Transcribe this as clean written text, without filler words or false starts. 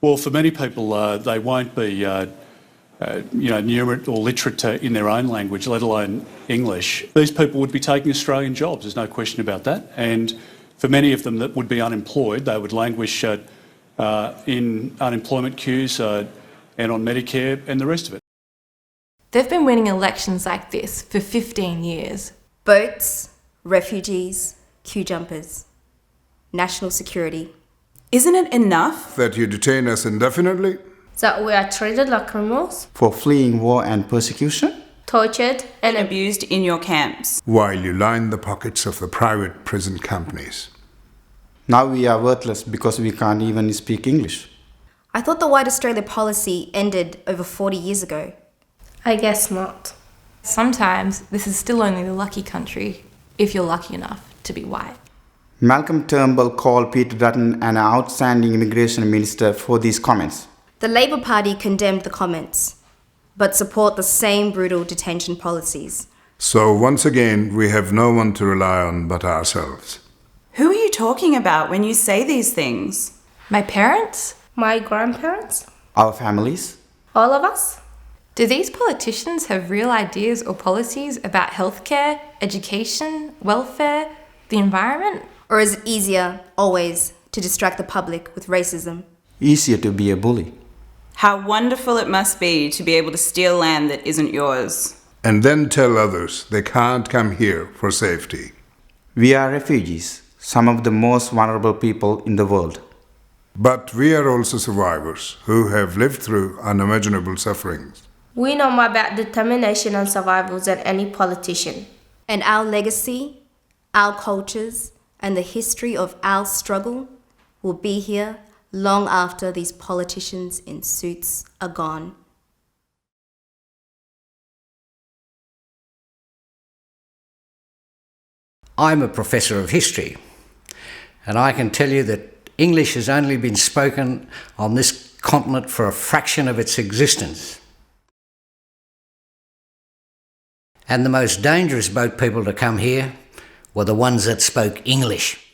Well, for many people, they won't be, numerate or literate in their own language, let alone English. These people would be taking Australian jobs, there's no question about that. And for many of them that would be unemployed, they would languish in unemployment queues and on Medicare and the rest of it. They've been winning elections like this for 15 years. Boats, refugees, queue jumpers, national security. Isn't it enough that you detain us indefinitely? That we are treated like criminals? For fleeing war and persecution? Tortured and abused in your camps? While you line the pockets of the private prison companies. Now we are worthless because we can't even speak English. I thought the White Australia policy ended over 40 years ago. I guess not. Sometimes this is still only the lucky country, if you're lucky enough to be white. Malcolm Turnbull called Peter Dutton an outstanding immigration minister for these comments. The Labor Party condemned the comments, but support the same brutal detention policies. So once again, we have no one to rely on but ourselves. Who are you talking about when you say these things? My parents? My grandparents? Our families? All of us? Do these politicians have real ideas or policies about healthcare, education, welfare, the environment? Or is it easier, always, to distract the public with racism? Easier to be a bully. How wonderful it must be to be able to steal land that isn't yours. And then tell others they can't come here for safety. We are refugees, some of the most vulnerable people in the world. But we are also survivors who have lived through unimaginable sufferings. We know more about determination and survival than any politician. And our legacy, our cultures, and the history of our struggle will be here long after these politicians in suits are gone. I'm a professor of history, and I can tell you that English has only been spoken on this continent for a fraction of its existence. And the most dangerous boat people to come here were the ones that spoke English.